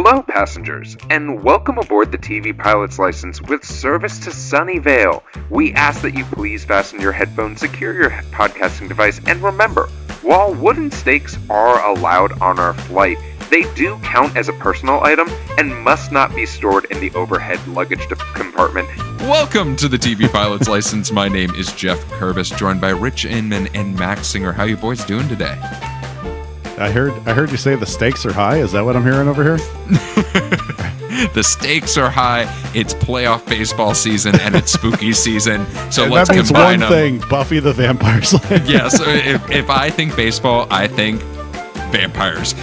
Hello, passengers, and welcome aboard the TV Pilot's License with service to Sunnyvale. We ask that you please fasten your headphones, secure your podcasting device, and remember, while wooden stakes are allowed on our flight, they do count as a personal item and must not be stored in the overhead luggage compartment. Welcome to the TV Pilot's License. My name is Jeff Curvis, joined by Rich Inman and Max Singer. How you boys doing today? I heard you say the stakes are high. Is that what I'm hearing over here? The stakes are high. It's playoff baseball season and it's spooky season. So and let's that means combine one thing: Buffy the Vampire Slayer. Yeah. So if I think baseball, I think vampires.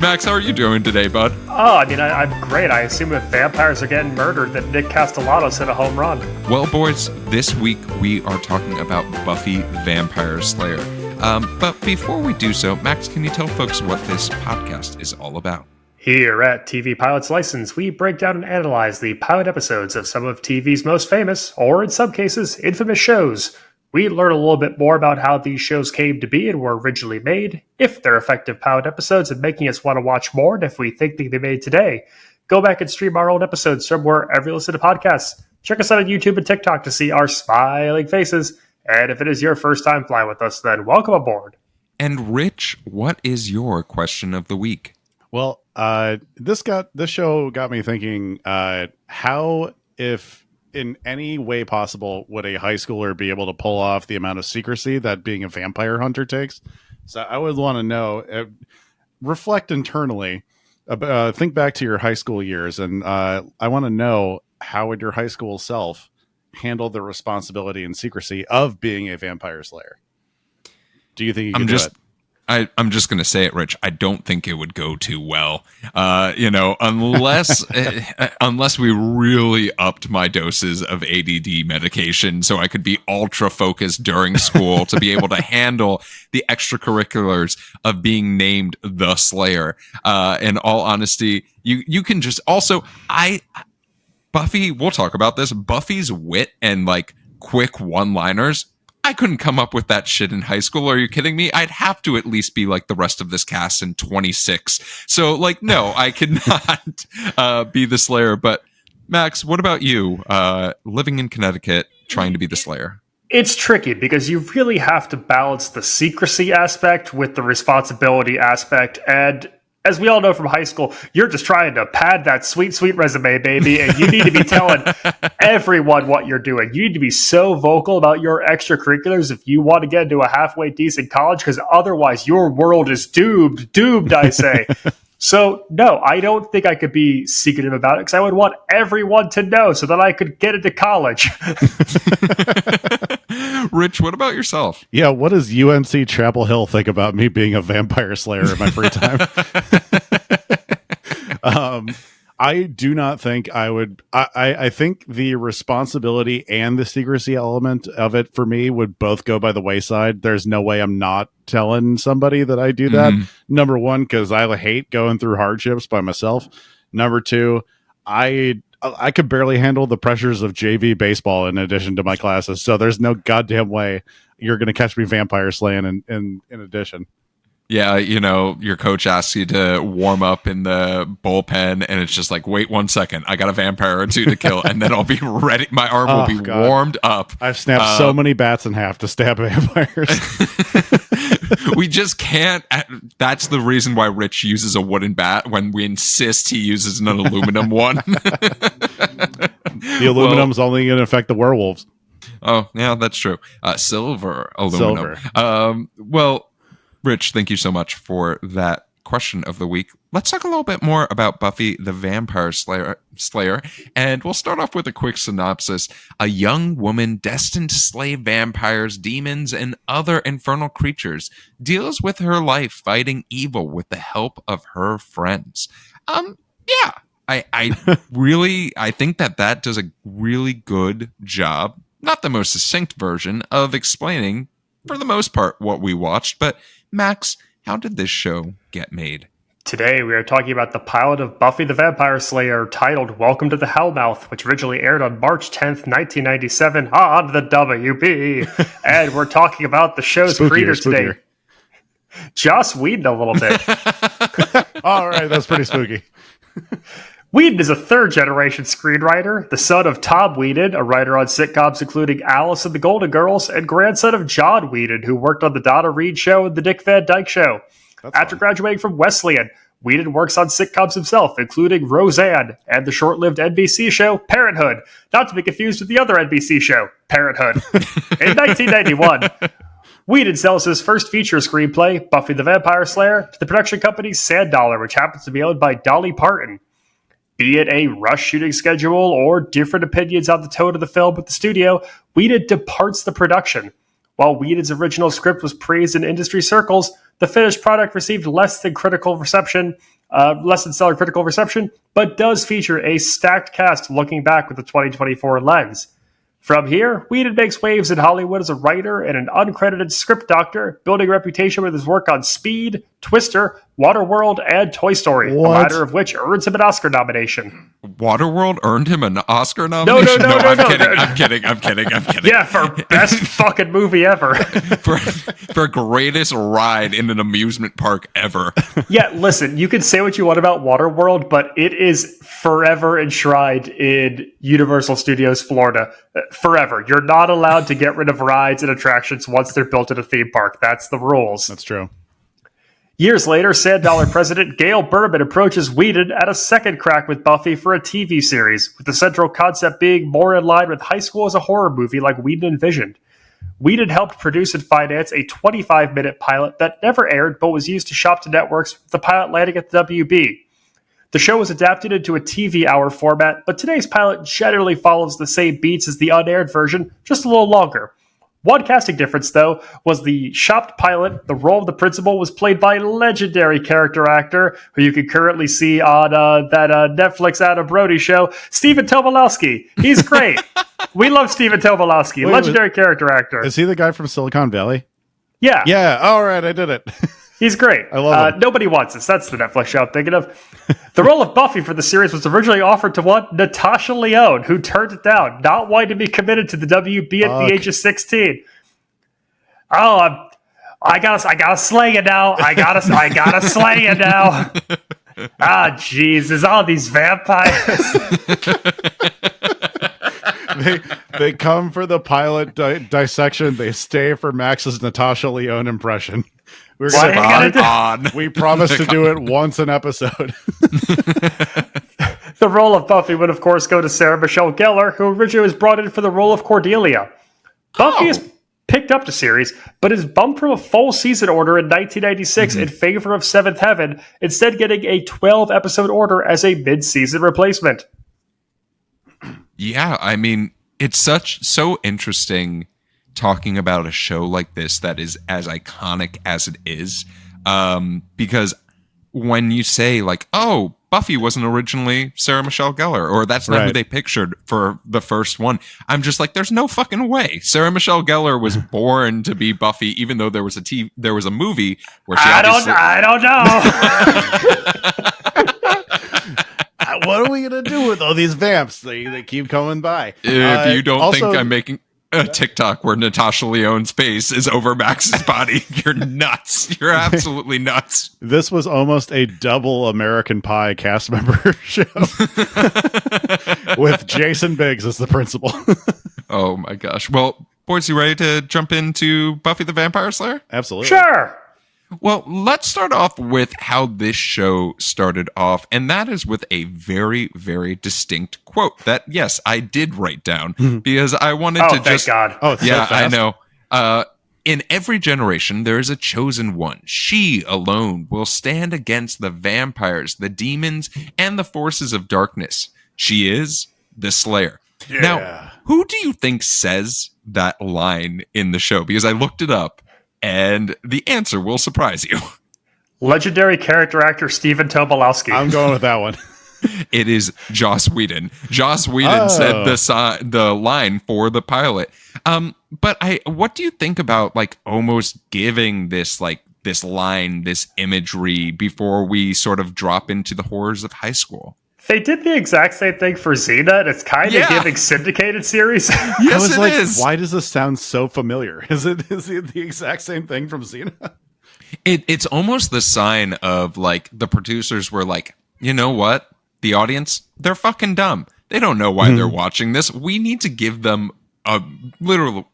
Max, how are you doing today, bud? Oh, I'm great. I assume if vampires are getting murdered, that Nick Castellanos hit a home run. Well, boys, this week we are talking about Buffy the Vampire Slayer. But before we do so, Max, can you tell folks what this podcast is all about? Here at TV Pilot's License, we break down and analyze the pilot episodes of some of TV's most famous, or in some cases, infamous shows. We learn a little bit more about how these shows came to be and were originally made, if they're effective pilot episodes and making us want to watch more, and if we think they made today. Go back and stream our old episodes from wherever you listen to podcasts. Check us out on YouTube and TikTok to see our smiling faces. And if it is your first time flying with us, then welcome aboard. And Rich, what is your question of the week? Well, this show got me thinking, how, if in any way possible, would a high schooler be able to pull off the amount of secrecy that being a vampire hunter takes? So I would want to know, reflect internally, think back to your high school years, and I want to know, how would your high school self handle the responsibility and secrecy of being a vampire slayer? Do you think you could do it? I'm just going to say it, Rich. I don't think it would go too well. Unless unless we really upped my doses of ADD medication so I could be ultra focused during school to be able to handle the extracurriculars of being named the Slayer. In all honesty, you can just also Buffy, we'll talk about this. Buffy's wit and like quick one-liners, I couldn't come up with that shit in high school. Are you kidding me? I'd have to at least be like the rest of this cast in 26. So like, no, I could not be the Slayer. But Max, what about you? Living in Connecticut, trying to be the Slayer. It's tricky because you really have to balance the secrecy aspect with the responsibility aspect. And as we all know from high school, you're just trying to pad that sweet, sweet resume, baby, and you need to be telling everyone what you're doing. You need to be so vocal about your extracurriculars if you want to get into a halfway decent college, because otherwise your world is doomed, I say. So, no, I don't think I could be secretive about it, because I would want everyone to know so that I could get into college. Rich, what about yourself? Yeah, what does UNC Chapel Hill think about me being a vampire slayer in my free time? I do not think I would. I think the responsibility and the secrecy element of it for me would both go by the wayside. There's no way I'm not telling somebody that I do that. Number one, because I hate going through hardships by myself. Number two, I could barely handle the pressures of JV baseball in addition to my classes. So there's no goddamn way you're going to catch me vampire slaying in addition. Yeah, your coach asks you to warm up in the bullpen, and it's just like, wait 1 second, I got a vampire or two to kill, and then I'll be ready. My arm will be warmed up. I've snapped so many bats in half to stab vampires. We just can't. That's the reason why Rich uses a wooden bat when we insist he uses an aluminum one. The aluminum's only going to affect the werewolves. Oh, yeah, that's true. Silver aluminum. Well, Rich, thank you so much for that question of the week. Let's talk a little bit more about Buffy the Vampire Slayer, and we'll start off with a quick synopsis. A young woman destined to slay vampires, demons, and other infernal creatures deals with her life fighting evil with the help of her friends. Yeah, I think that does a really good job, not the most succinct version, of explaining, for the most part, what we watched. But Max, how did this show get made? Today, we are talking about the pilot of Buffy the Vampire Slayer, titled Welcome to the Hellmouth, which originally aired on March 10th, 1997 on the WB. And we're talking about the show's creator today, Joss Whedon, a little bit. All right, that's pretty spooky. Whedon is a third-generation screenwriter, the son of Tom Whedon, a writer on sitcoms including Alice and the Golden Girls, and grandson of John Whedon, who worked on The Donna Reed Show and The Dick Van Dyke Show. After graduating from Wesleyan, Whedon works on sitcoms himself, including Roseanne and the short-lived NBC show Parenthood, not to be confused with the other NBC show, Parenthood. In 1991, Whedon sells his first feature screenplay, Buffy the Vampire Slayer, to the production company Sandollar, which happens to be owned by Dolly Parton. Be it a rush shooting schedule or different opinions on the tone of the film with the studio, Whedon departs the production. While Whedon's original script was praised in industry circles, the finished product received less than stellar critical reception, but does feature a stacked cast looking back with the 2024 lens. From here, Whedon makes waves in Hollywood as a writer and an uncredited script doctor, building a reputation with his work on Speed, Twister, Waterworld, and Toy Story, the latter of which earns him an Oscar nomination. Waterworld earned him an Oscar nomination? No, I'm kidding. Yeah, for best fucking movie ever. for greatest ride in an amusement park ever. Yeah, listen, you can say what you want about Waterworld, but it is forever enshrined in Universal Studios Florida. Forever. You're not allowed to get rid of rides and attractions once they're built in a theme park. That's the rules. That's true. Years later, Sandollar president Gail Berman approaches Whedon at a second crack with Buffy for a TV series, with the central concept being more in line with high school as a horror movie like Whedon envisioned. Whedon helped produce and finance a 25-minute pilot that never aired but was used to shop to networks, with the pilot landing at the WB. The show was adapted into a TV hour format, but today's pilot generally follows the same beats as the unaired version, just a little longer. One casting difference, though, was the shopped pilot. The role of the principal was played by legendary character actor, who you can currently see on that Netflix Adam Brody show, Stephen Tobolowsky. He's great. We love Stephen Tobolowsky, legendary character actor. Is he the guy from Silicon Valley? Yeah. Yeah, all right, I did it. He's great. I love him. Nobody Wants Us. That's the Netflix show I'm thinking of. The role of Buffy for the series was originally offered to one Natasha Lyonne, who turned it down, not wanting to be committed to the WB at the age of 16. Oh, I gotta slay it now. I gotta slay it now. Ah, Jesus, all these vampires. They come for the pilot dissection. They stay for Max's Natasha Lyonne impression. We're we promised to do it once an episode. The role of Buffy would, of course, go to Sarah Michelle Gellar, who originally was brought in for the role of Cordelia. Buffy is picked up the series, but is bumped from a full season order in 1996 in favor of Seventh Heaven, instead getting a 12-episode order as a mid-season replacement. Yeah, I mean, it's so interesting talking about a show like this that is as iconic as it is, because when you say like, oh, Buffy wasn't originally Sarah Michelle Gellar, or that's not who they pictured for the first one, I'm just like, there's no fucking way. Sarah Michelle Gellar was born to be Buffy, even though there was a movie where she I don't know. What are we gonna do with all these vamps? They keep coming by. If you don't think I'm making a TikTok where Natasha Lyonne's face is over Max's body, you're nuts. You're absolutely nuts. This was almost a double American Pie cast member show with Jason Biggs as the principal. Oh my gosh. Well, boys, you ready to jump into Buffy the Vampire Slayer? Absolutely. Sure. Well, let's start off with how this show started off, and that is with a very, very distinct quote that, yes, I did write down because I wanted to just... Oh, thank God. Oh, it's yeah, so fast. I know. In every generation, there is a chosen one. She alone will stand against the vampires, the demons, and the forces of darkness. She is the Slayer. Yeah. Now, who do you think says that line in the show? Because I looked it up, and the answer will surprise you. Legendary character actor Stephen Tobolowsky. I'm going with that one. It is Joss Whedon. Joss Whedon said the line for the pilot. But what do you think about like almost giving this line, this imagery before we sort of drop into the horrors of high school? They did the exact same thing for Xena, and it's kind of giving syndicated series. Yes, it is. Why does this sound so familiar? Is it the exact same thing from Xena? It's almost the sign of like the producers were like, you know what? the audience, they're fucking dumb. They don't know why they're watching this. We need to give them a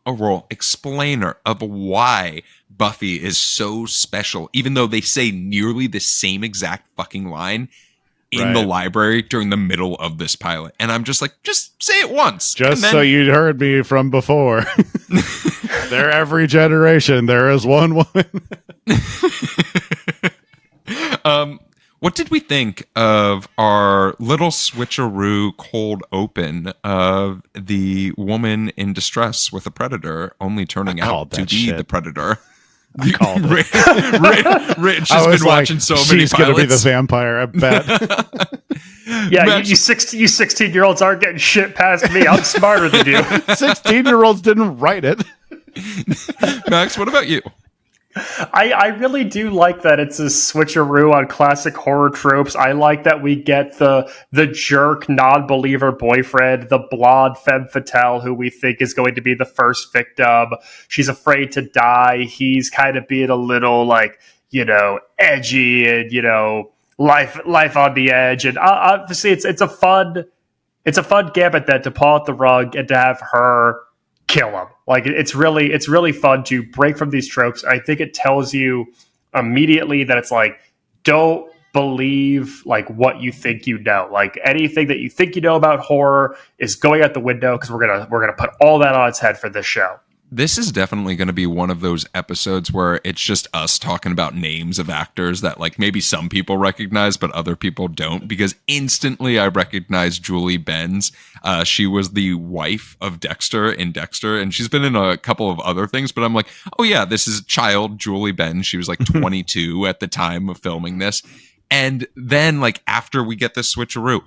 role explainer of why Buffy is so special, even though they say nearly the same exact fucking line in the library during the middle of this pilot. And I'm just like, just say it once. Just so you'd heard me from before. They're every generation. There is one woman. What did we think of our little switcheroo cold open of the woman in distress with a predator only turning out to be the predator? I called it. Rich has been watching so many pilots. She's going to be the vampire, I bet. Yeah, you 16-year-olds aren't getting shit past me. I'm smarter than you. 16-year-olds didn't write it. Max, what about you? I really do like that it's a switcheroo on classic horror tropes. I like that we get the jerk non-believer boyfriend, the blonde femme fatale who we think is going to be the first victim. She's afraid to die. He's kind of being a little like, edgy and, life on the edge. And obviously it's a fun gambit then to pull out the rug and to have her kill him. Like it's really fun to break from these tropes. I think it tells you immediately that it's like, don't believe like what you think you know. Like anything that you think you know about horror is going out the window because we're gonna put all that on its head for this show. This is definitely going to be one of those episodes where it's just us talking about names of actors that like maybe some people recognize, but other people don't, because instantly I recognize Julie Benz. She was the wife of Dexter in Dexter, and she's been in a couple of other things, but I'm like, oh yeah, this is child Julie Benz. She was like 22 at the time of filming this. And then like after we get this switcheroo,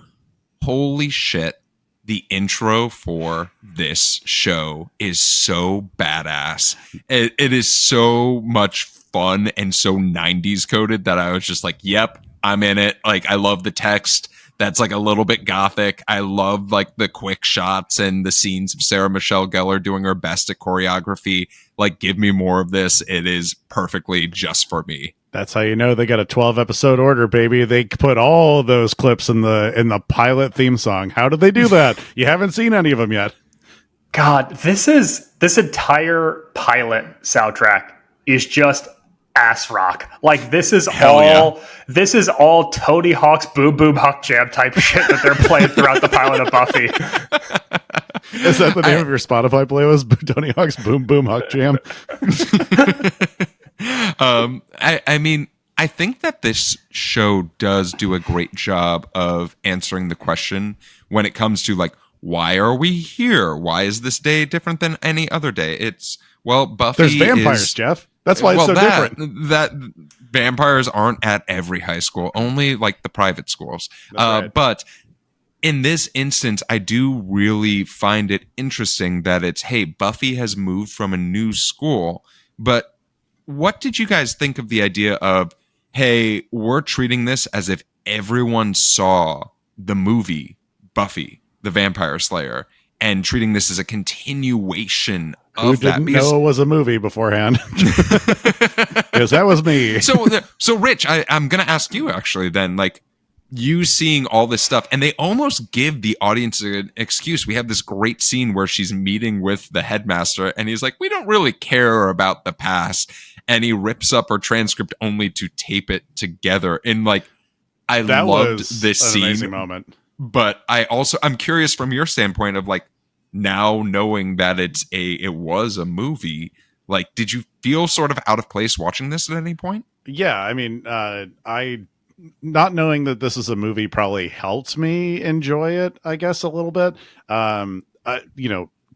holy shit. The intro for this show is so badass. It is so much fun and so 90s coded that I was just like, yep, I'm in it. Like, I love the text. That's like a little bit gothic. I love like the quick shots and the scenes of Sarah Michelle Gellar doing her best at choreography. Like, give me more of this. It is perfectly just for me. That's how you know they got a 12-episode order, baby. They put all those clips in the pilot theme song. How did they do that? You haven't seen any of them yet. God, this entire pilot soundtrack is just ass rock. Like this is all Tony Hawk's Boom Boom Huck Jam type shit that they're playing throughout the pilot of Buffy. Is that the name of your Spotify playlist? Tony Hawk's Boom Boom Huck Jam. I mean, I think that this show does do a great job of answering the question when it comes to like, why are we here? Why is this day different than any other day? It's, well, Buffy There's vampires, Jeff. That's why it's so different. That vampires aren't at every high school, only like the private schools. Right. But in this instance, I do really find it interesting that it's, hey, Buffy has moved from a new school, but what did you guys think of the idea of, hey, we're treating this as if everyone saw the movie Buffy the Vampire Slayer and treating this as a continuation of that? Who didn't know it was a movie beforehand? Because that was me. So Rich, I'm going to ask you actually then, like, you seeing all this stuff, and they almost give the audience an excuse. We have this great scene where she's meeting with the headmaster, and he's like, we don't really care about the past. And he rips up her transcript only to tape it together. And like, I loved this scene. Amazing moment. But I'm curious from your standpoint of like, now knowing that it was a movie, like, did you feel sort of out of place watching this at any point? Yeah, I mean, I not knowing that this is a movie probably helped me enjoy it, I guess, a little bit.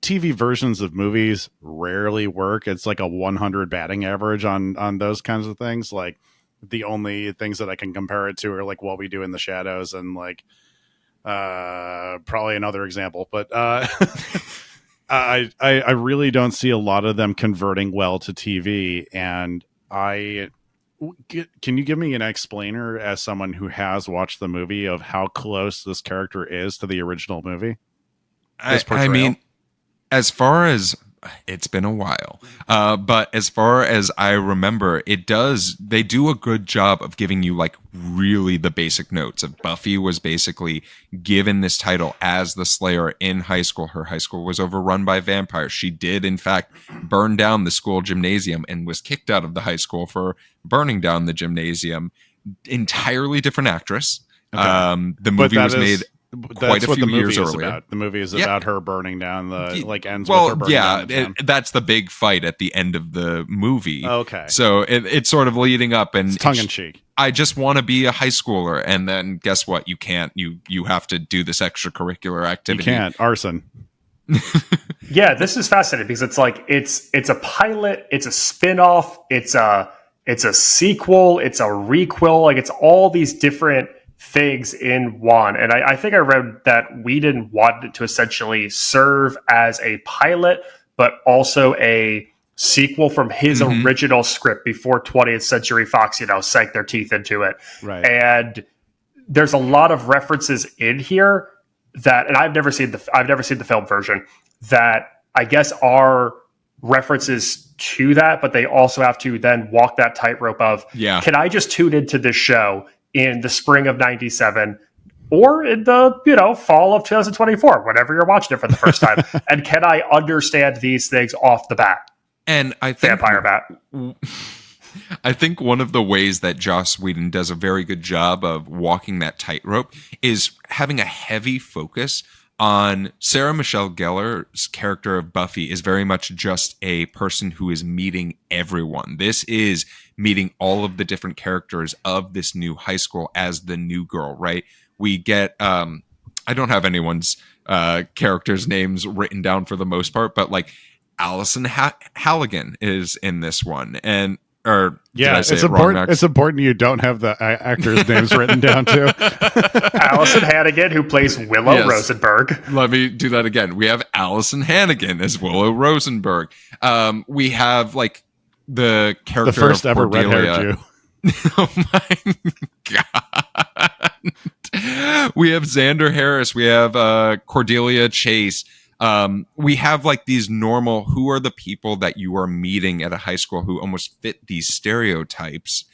TV versions of movies rarely work. It's like a 100 batting average on those kinds of things. Like the only things that I can compare it to are like What We Do in the Shadows and like probably another example, but I really don't see a lot of them converting well to TV. And can you give me an explainer as someone who has watched the movie of how close this character is to the original movie? I mean, as far as it's been a while. But as far as I remember, they do a good job of giving you like really the basic notes of Buffy was basically given this title as the Slayer in high school. Her high school was overrun by vampires. She did, in fact, burn down the school gymnasium and was kicked out of the high school for burning down the gymnasium. Entirely different actress. Okay. The movie was made quite a few years earlier. About. The movie is about her burning down ends well, with her burning down. That's the big fight at the end of the movie. Okay. So it's sort of leading up, and it's tongue-in-cheek. I just want to be a high schooler, and then guess what? You can't. You have to do this extracurricular activity. You can't. Arson. Yeah, this is fascinating because it's like it's a pilot, it's a spin-off, it's a sequel, it's a requel, like it's all these different things in one. And I think I read that Whedon wanted it to essentially serve as a pilot, but also a sequel from his original script before 20th Century Fox, sank their teeth into it. Right. And there's a lot of references in here that, and I've never seen the film version, that I guess are references to that, but they also have to then walk that tightrope of, can I just tune into this show in the spring of 97 or in the, fall of 2024, whenever you're watching it for the first time? And can I understand these things off the bat? And I think Vampire Bat. I think one of the ways that Joss Whedon does a very good job of walking that tightrope is having a heavy focus on Sarah Michelle Gellar's character of Buffy is very much just a person who is meeting everyone. This is meeting all of the different characters of this new high school as the new girl, right? We get, I don't have anyone's characters' names written down for the most part, but like Alyson Hannigan is in this one. And it's important. It's important you don't have the actors' names written down too. Alyson Hannigan, who plays Willow Rosenberg. Let me do that again. We have Alyson Hannigan as Willow Rosenberg. We have like the character, the first of ever red-haired Jew. Oh my god! We have Xander Harris. We have Cordelia Chase. We have like these normal, who are the people that you are meeting at a high school who almost fit these stereotypes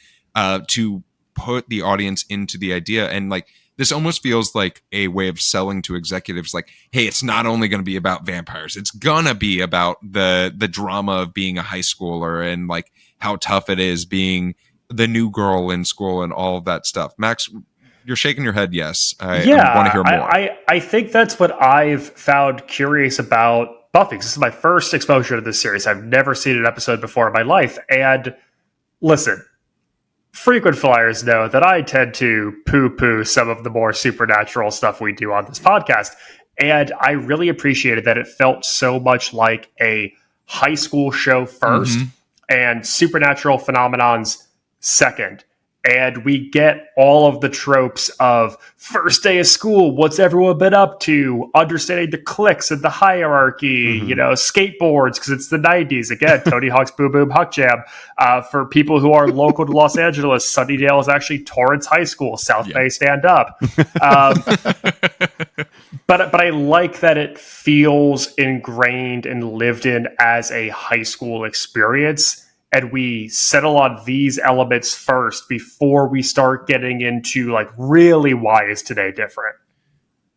to put the audience into the idea. And like, this almost feels like a way of selling to executives like, hey, it's not only going to be about vampires. It's going to be about the drama of being a high schooler and like how tough it is being the new girl in school and all of that stuff. Max, you're shaking your head. Yes. I want to hear more. I think that's what I've found curious about Buffy. This is my first exposure to this series. I've never seen an episode before in my life. And listen, frequent flyers know that I tend to poo-poo some of the more supernatural stuff we do on this podcast. And I really appreciated that it felt so much like a high school show first and supernatural phenomenons second. And we get all of the tropes of first day of school, what's everyone been up to, understanding the cliques and the hierarchy, skateboards, because it's the 90s. Again, Tony Hawk's Boom Boom Huck Jam. For people who are local to Los Angeles, Sunnydale is actually Torrance High School. South Bay, stand up. But I like that it feels ingrained and lived in as a high school experience. And we settle on these elements first before we start getting into like really why is today different.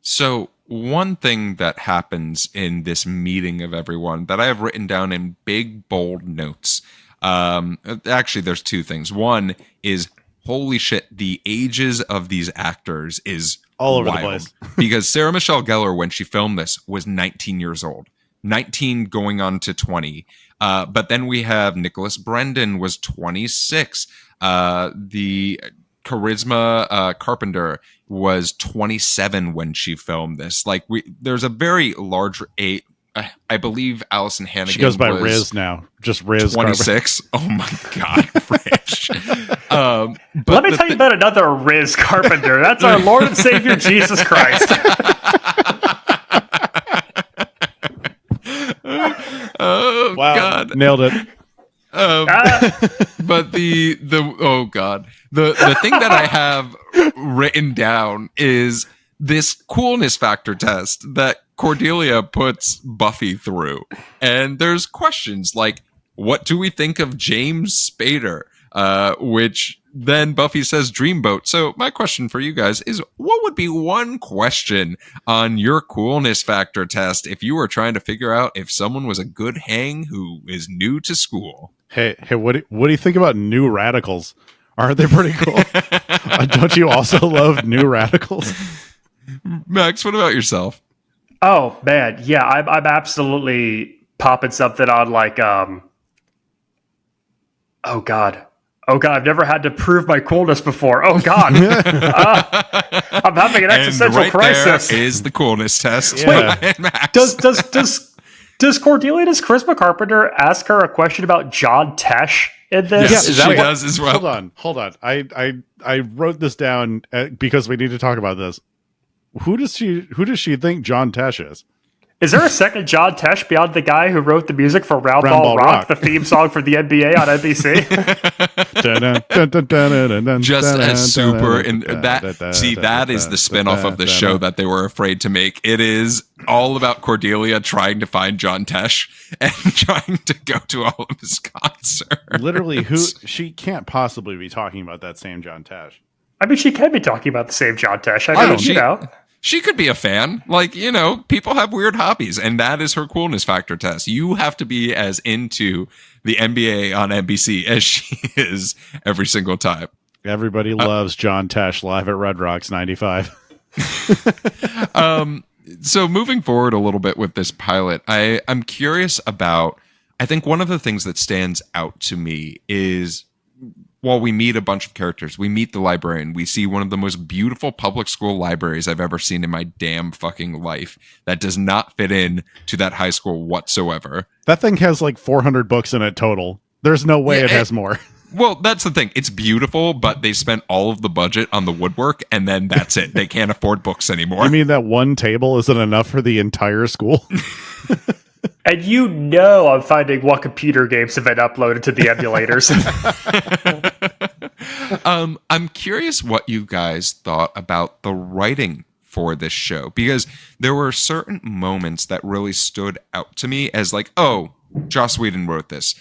So one thing that happens in this meeting of everyone that I have written down in big, bold notes. Actually, there's two things. One is, holy shit, the ages of these actors is all over wild. The place. Because Sarah Michelle Gellar, when she filmed this, was 19 years old. 19 going on to 20. But then we have Nicholas Brendon was 26. The Charisma Carpenter was 27 when she filmed this. Like there's a very large age. I believe Alyson Hannigan. She goes by Riz now. Just Riz. 26. Oh my God, Rich. Let me tell you about another Riz Carpenter. That's our Lord and Savior Jesus Christ. Oh wow. God, nailed it. But the oh God, the thing that I have written down is this coolness factor test that Cordelia puts Buffy through. And there's questions like, what do we think of James Spader? Which then Buffy says Dreamboat. So my question for you guys is, what would be one question on your coolness factor test if you were trying to figure out if someone was a good hang who is new to school? Hey, what do you think about New Radicals? Aren't they pretty cool? Don't you also love New Radicals? Max, what about yourself? Oh man, yeah, I'm absolutely popping something on like oh god, I've never had to prove my coolness before. Oh god, I'm having an existential and right crisis. There is the coolness test. Yeah. Wait, Max. Does Cordelia's Charisma Carpenter ask her a question about John Tesh in this? Yes, Is she that does as well. Hold on. I wrote this down because we need to talk about this. Who does she think John Tesh is? Is there a second John Tesh beyond the guy who wrote the music for Round Ball Rock, the theme song for the NBA on NBC? Just as super in that. See, that is the spinoff of the show that they were afraid to make. It is all about Cordelia trying to find John Tesh and trying to go to all of his concerts. Literally, she can't possibly be talking about that same John Tesh. I mean, she can be talking about the same John Tesh. I mean, you know. She could be a fan. Like, you know, people have weird hobbies, and that is her coolness factor test. You have to be as into the NBA on NBC as she is every single time. Everybody loves John Tesh live at Red Rocks 95. So moving forward a little bit with this pilot, I'm curious about, I think one of the things that stands out to me is, while we meet a bunch of characters, we meet the librarian. We see one of the most beautiful public school libraries I've ever seen in my damn fucking life that does not fit in to that high school whatsoever. That thing has like 400 books in it total. There's no way it has more. Well, that's the thing. It's beautiful, but they spent all of the budget on the woodwork, and then that's it. They can't afford books anymore. You mean that one table isn't enough for the entire school? And you know I'm finding what computer games have been uploaded to the emulators. I'm curious what you guys thought about the writing for this show, because there were certain moments that really stood out to me as like, oh, Joss Whedon wrote this.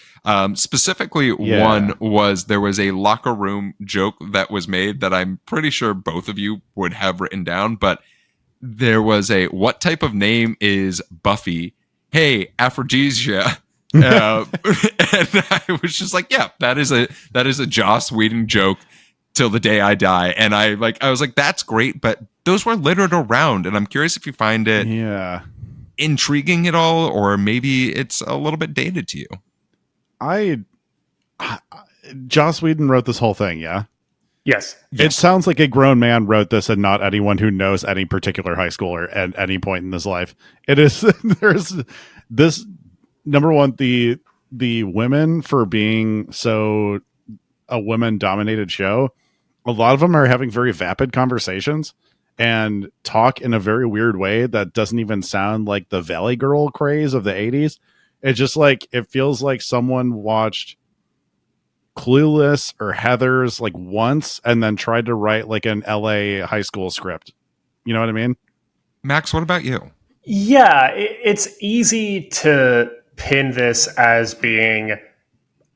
Specifically, one was there was a locker room joke that was made that I'm pretty sure both of you would have written down, but there was a, what type of name is Buffy? Hey, aphrodisia. And I was just like, yeah, that is a Joss Whedon joke till the day I die. And I was like, that's great, but those were littered around, and I'm curious if you find it intriguing at all, or maybe it's a little bit dated to you. Joss Whedon wrote this whole thing, yeah? Yes. It sounds like a grown man wrote this and not anyone who knows any particular high schooler at any point in his life. It is, there's this, number one, the women, for being so a women-dominated show, a lot of them are having very vapid conversations and talk in a very weird way that doesn't even sound like the Valley Girl craze of the 80s. It's just like, it feels like someone watched Clueless or Heathers like once and then tried to write like an LA high school script. You know what I mean? Max, what about you? Yeah, it's easy to pin this as being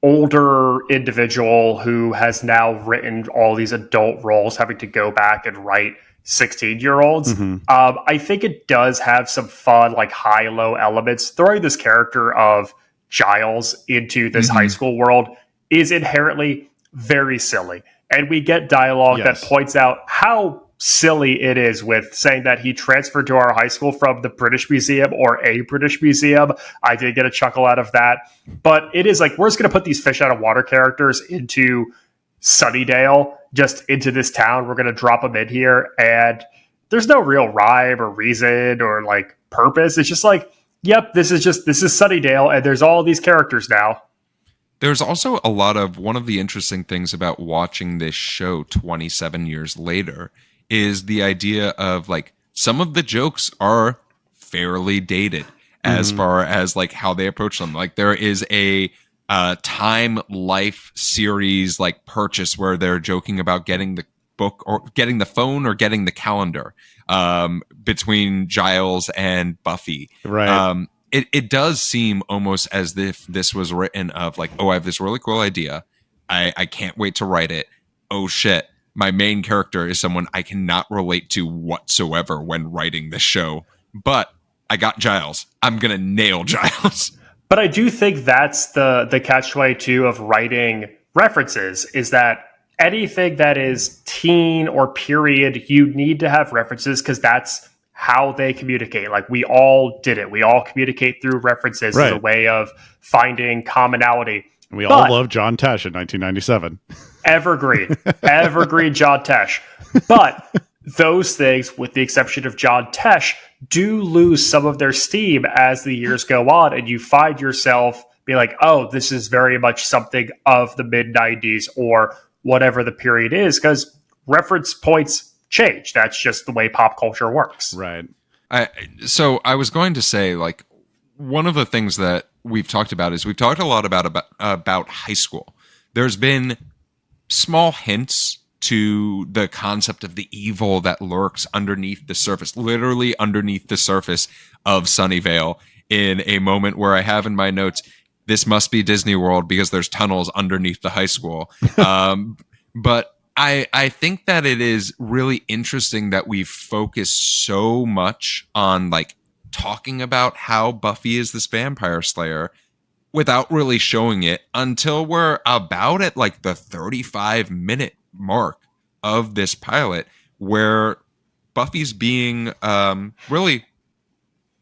older individual who has now written all these adult roles, having to go back and write 16-year-olds. Mm-hmm. I think it does have some fun, like high-low elements. Throwing this character of Giles into this high school world is inherently very silly. And we get dialogue that points out how silly it is, with saying that he transferred to our high school from the British Museum or a British museum. I did get a chuckle out of that. But it is like, we're just going to put these fish out of water characters into Sunnydale, just into this town. We're going to drop them in here. And there's no real rhyme or reason or like purpose. It's just like, yep, this is Sunnydale, and there's all these characters now. There's also a lot of, one of the interesting things about watching this show 27 years later is the idea of like, some of the jokes are fairly dated as far as like how they approach them. Like there is a Time Life series like purchase where they're joking about getting book or getting the phone or getting the calendar between Giles and Buffy. Right. It does seem almost as if this was written of like, oh, I have this really cool idea. I can't wait to write it. Oh shit, my main character is someone I cannot relate to whatsoever when writing this show. But I got Giles. I'm going to nail Giles. But I do think that's the catch-22 of writing references, is that anything that is teen or period, you need to have references because that's how they communicate. Like, we all did it. We all communicate through references as a way of finding commonality. We all love John Tesh in 1997. Evergreen John Tesh. But those things, with the exception of John Tesh, do lose some of their steam as the years go on, and you find yourself be like, oh, this is very much something of the mid-90s or whatever the period is, because reference points change. That's just the way pop culture works. Right. So I was going to say, like, one of the things that we've talked about is we've talked a lot about high school. There's been small hints to the concept of the evil that lurks underneath the surface, literally underneath the surface of Sunnyvale, in a moment where I have in my notes, this must be Disney World because there's tunnels underneath the high school. But I think that it is really interesting that we focus so much on like talking about how Buffy is this vampire slayer without really showing it until we're about at like the 35-minute mark of this pilot, where Buffy's being really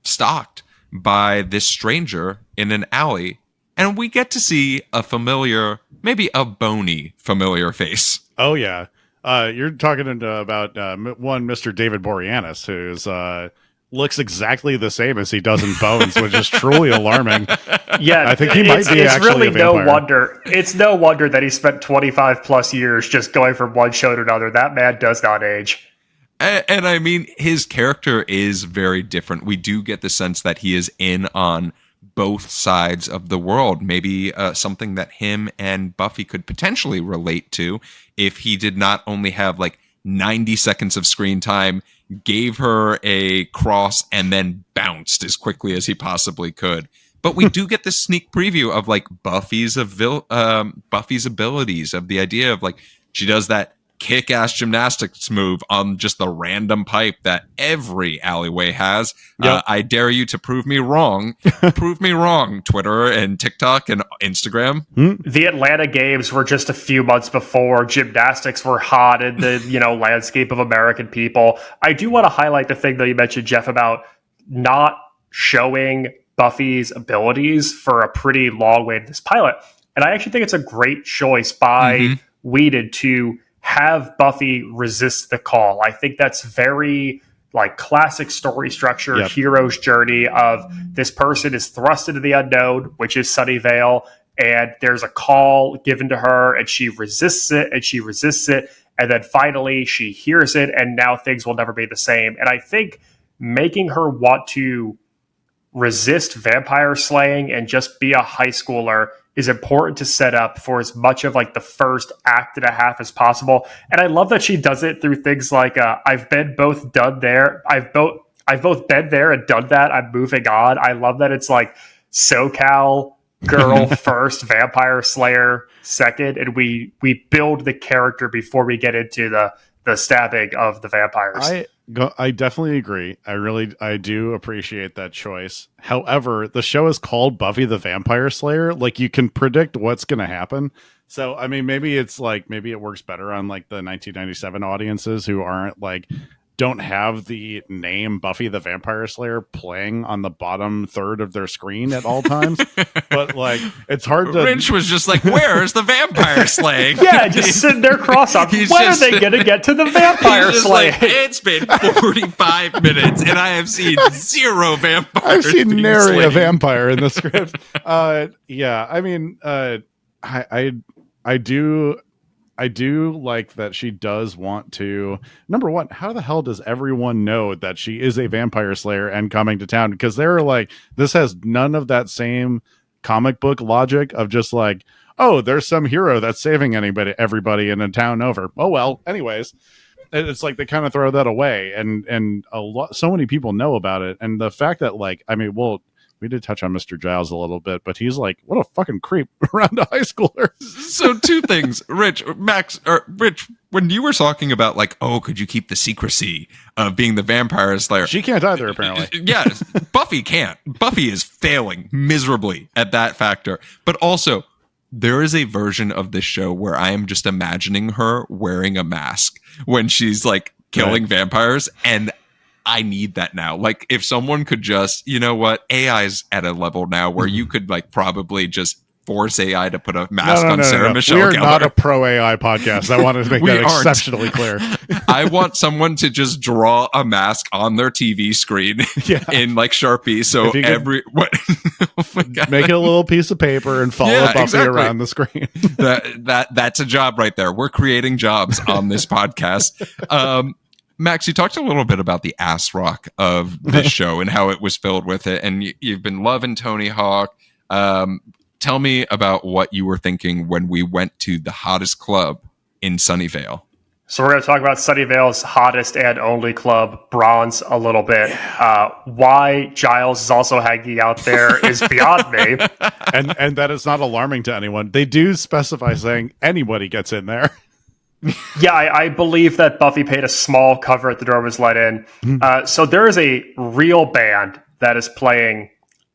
stalked by this stranger in an alley, and we get to see a familiar, maybe a bony familiar face. Oh yeah, you're talking about one Mr. David Boreanaz, who's looks exactly the same as he does in Bones, which is truly alarming. Yeah, I think he might be it's actually really a vampire. no wonder. It's no wonder that he spent 25 plus years just going from one show to another. That man does not age. And I mean, his character is very different. We do get the sense that he is in on both sides of the world. Maybe something that him and Buffy could potentially relate to if he did not only have like 90 seconds of screen time, gave her a cross, and then bounced as quickly as he possibly could. But we do get this sneak preview of like Buffy's abilities, of the idea of like she does that kick-ass gymnastics move on just the random pipe that every alleyway has. Yep. I dare you to prove me wrong. Prove me wrong, Twitter and TikTok and Instagram. The Atlanta Games were just a few months before gymnastics were hot in the landscape of American people. I do want to highlight the thing that you mentioned, Jeff, about not showing Buffy's abilities for a pretty long way in this pilot. And I actually think it's a great choice by Whedon to have Buffy resist the call. I think that's very like classic story structure, hero's journey of this person is thrust into the unknown, which is Sunnyvale, and there's a call given to her and she resists it and she resists it. And then finally she hears it and now things will never be the same. And I think making her want to resist vampire slaying and just be a high schooler is important to set up for as much of like the first act and a half as possible. And I love that she does it through things like I've both been there and done that. I'm moving on. I love that it's like SoCal girl first, vampire slayer second, and we build the character before we get into the stabbing of the vampires. I definitely agree. I do appreciate that choice. However, the show is called Buffy the Vampire Slayer. Like, you can predict what's going to happen. So, I mean, maybe it works better on like the 1997 audiences who aren't like, don't have the name Buffy the Vampire Slayer playing on the bottom third of their screen at all times. But like, it's hard to. Lynch was just like, "Where's the vampire slaying?" Yeah, just sitting there cross-eyed. When are they going to get to the vampire slaying? Like, it's been 45 minutes, and I have seen zero vampires. I've seen nary a vampire in the script. Yeah, I mean, I do like that she does want to. Number one, how the hell does everyone know that she is a vampire slayer and coming to town? Because they're like, this has none of that same comic book logic of just like, oh, there's some hero that's saving everybody in a town over. Oh well. Anyways, it's like they kind of throw that away, and so many people know about it, and the fact that like, I mean, well, we did touch on Mr. Giles a little bit, but he's like, what a fucking creep around a high schooler. So two things, Rich, when you were talking about like, oh, could you keep the secrecy of being the vampire slayer? She can't either, apparently. Yeah, Buffy can't. Buffy is failing miserably at that factor. But also, there is a version of this show where I am just imagining her wearing a mask when she's like killing vampires, and I need that now. Like, if someone could just, you know what, AI's at a level now where you could like probably just force AI to put a mask on Sarah Michelle Gellar. We're not a pro AI podcast. I wanted to make that exceptionally clear. I want someone to just draw a mask on their TV screen in like Sharpie. So oh my God. Make it a little piece of paper and follow Buffy around the screen. That's a job right there. We're creating jobs on this podcast. Max, you talked a little bit about the ass rock of this show and how it was filled with it. And you've been loving Tony Hawk. Tell me about what you were thinking when we went to the hottest club in Sunnyvale. So we're going to talk about Sunnyvale's hottest and only club, Bronze, a little bit. Why Giles is also hanging out there is beyond me. And that is not alarming to anyone. They do specify saying anybody gets in there. Yeah, I believe that Buffy paid a small cover at the door was let in. So there is a real band that is playing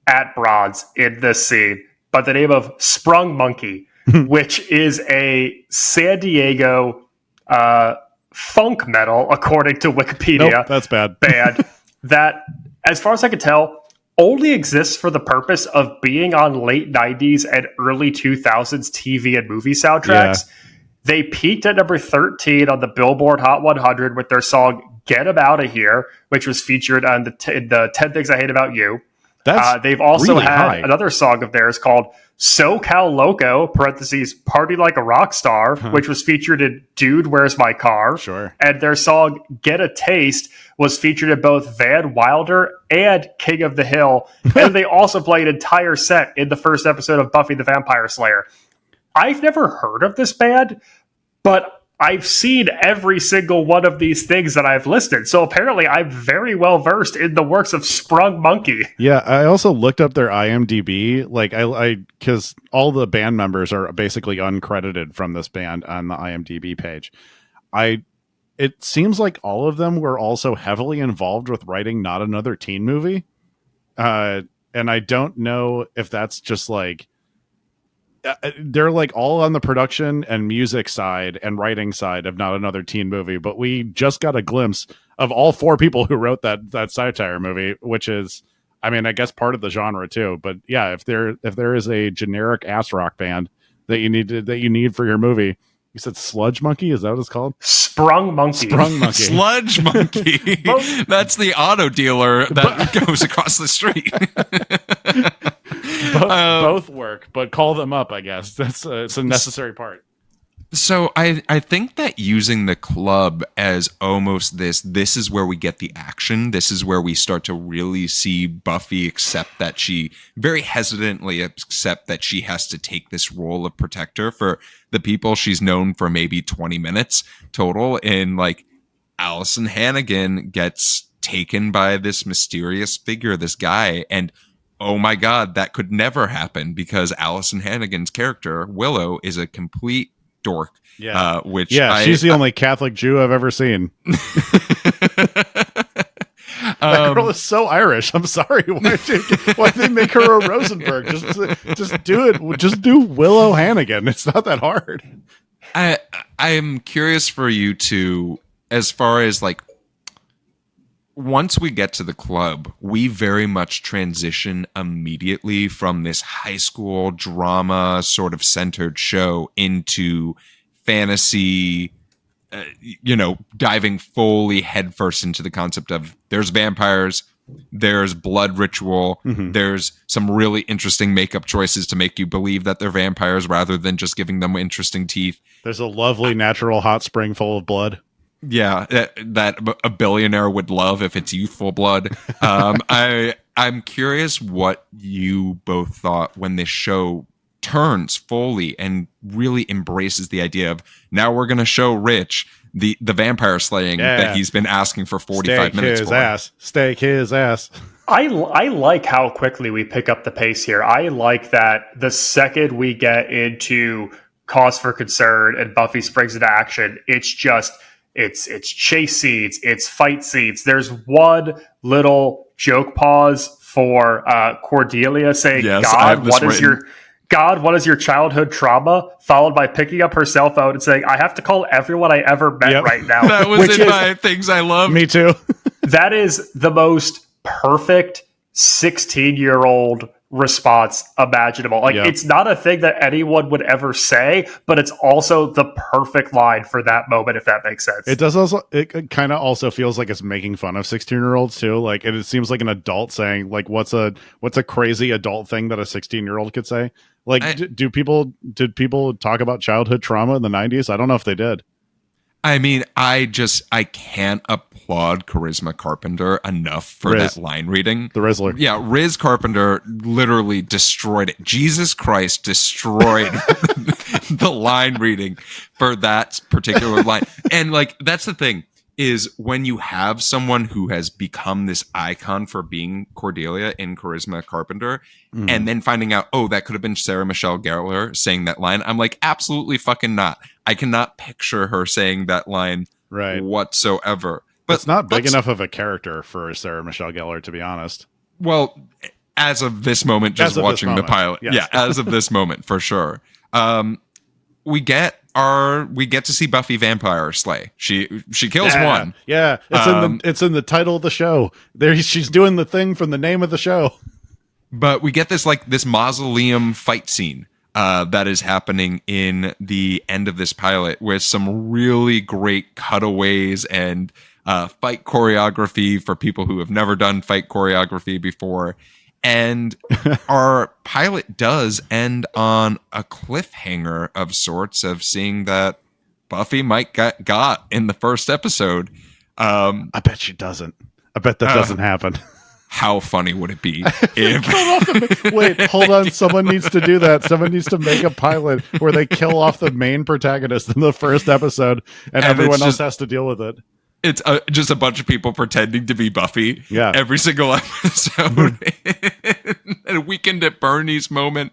at Bronze in this scene by the name of Sprung Monkey, which is a San Diego funk metal, according to Wikipedia. Nope, that's bad. Band that, as far as I can tell, only exists for the purpose of being on late 90s and early 2000s TV and movie soundtracks. Yeah. They peaked at number 13 on the Billboard Hot 100 with their song Get 'Em Outta Here, which was featured on the 10 Things I Hate About You. They've also really had high. Another song of theirs called SoCal Loco, parentheses, Party Like a Rock Star, which was featured in Dude, Where's My Car? Sure. And their song Get a Taste was featured in both Van Wilder and King of the Hill. And they also played an entire set in the first episode of Buffy the Vampire Slayer. I've never heard of this band, but I've seen every single one of these things that I've listed. So apparently I'm very well versed in the works of Sprung Monkey. Yeah, I also looked up their IMDb, like I because all the band members are basically uncredited from this band on the IMDb page. It seems like all of them were also heavily involved with writing Not Another Teen Movie. And I don't know if that's just like they're like all on the production and music side and writing side of Not Another Teen Movie, but we just got a glimpse of all four people who wrote that satire movie, which is, I mean, I guess part of the genre too. But yeah, if there is a generic ass rock band that you need for your movie, you said Sludge Monkey? Is that what it's called? Sprung Monkey. Sludge Monkey. That's the auto dealer that goes across the street. Both work, but call them up, I guess. It's a necessary part. So I think that using the club as almost this is where we get the action. This is where we start to really see Buffy accept that she very hesitantly accept that she has to take this role of protector for the people she's known for maybe 20 minutes total. And like Alyson Hannigan gets taken by this mysterious figure, this guy, and oh my God, that could never happen because Alyson Hannigan's character, Willow, is a complete dork. Yeah. She's the only Catholic Jew I've ever seen. That girl is so Irish. I'm sorry. Why'd they make her a Rosenberg? Just do it. Just do Willow Hannigan. It's not that hard. I'm curious for you to, as far as like, once we get to the club, we very much transition immediately from this high school drama sort of centered show into fantasy, diving fully headfirst into the concept of there's vampires, there's blood ritual, there's some really interesting makeup choices to make you believe that they're vampires rather than just giving them interesting teeth. There's a lovely natural hot spring full of blood. Yeah, that a billionaire would love if it's youthful blood. I'm curious what you both thought when this show turns fully and really embraces the idea of, now we're going to show Rich the vampire slaying that he's been asking for 45 minutes for. Stake his ass. I like how quickly we pick up the pace here. I like that the second we get into cause for concern and Buffy springs into action, it's chase scenes, it's fight scenes. There's one little joke pause for Cordelia saying, God, what is your childhood trauma? Followed by picking up her cell phone and saying, I have to call everyone I ever met right now. That was in my things I love. Me too. That is the most perfect 16-year-old response imaginable. It's not a thing that anyone would ever say, but it's also the perfect line for that moment, if that makes sense. It does also, it kind of also feels like it's making fun of 16-year-olds too. Like it seems like an adult saying, like, what's a crazy adult thing that a 16-year-old could say? Like, did people talk about childhood trauma in the 90s? I don't know if they did. I mean, I can't applaud Charisma Carpenter enough for that line reading. The Rizzler. Yeah, Riz Carpenter literally destroyed it. Jesus Christ destroyed the line reading for that particular line. And like, that's the thing, is when you have someone who has become this icon for being Cordelia in Charisma Carpenter, and then finding out, oh, that could have been Sarah Michelle Gellar saying that line. I'm like, absolutely fucking not. I cannot picture her saying that line whatsoever. But it's not big enough of a character for Sarah Michelle Gellar, to be honest. Well, as of this moment, just watching the pilot. Yes. Yeah, as of this moment, for sure. We get to see Buffy Vampire Slay. She kills one. Yeah, it's in the title of the show. She's doing the thing from the name of the show. But we get this mausoleum fight scene that is happening in the end of this pilot with some really great cutaways and fight choreography for people who have never done fight choreography before. And our pilot does end on a cliffhanger of sorts, of seeing that Buffy might got in the first episode. I bet she doesn't. I bet that doesn't happen. How funny would it be if... Wait, hold on. Someone needs to do that. Someone needs to make a pilot where they kill off the main protagonist in the first episode, and everyone else has to deal with it. It's just a bunch of people pretending to be Buffy every single episode. A Weekend at Bernie's moment.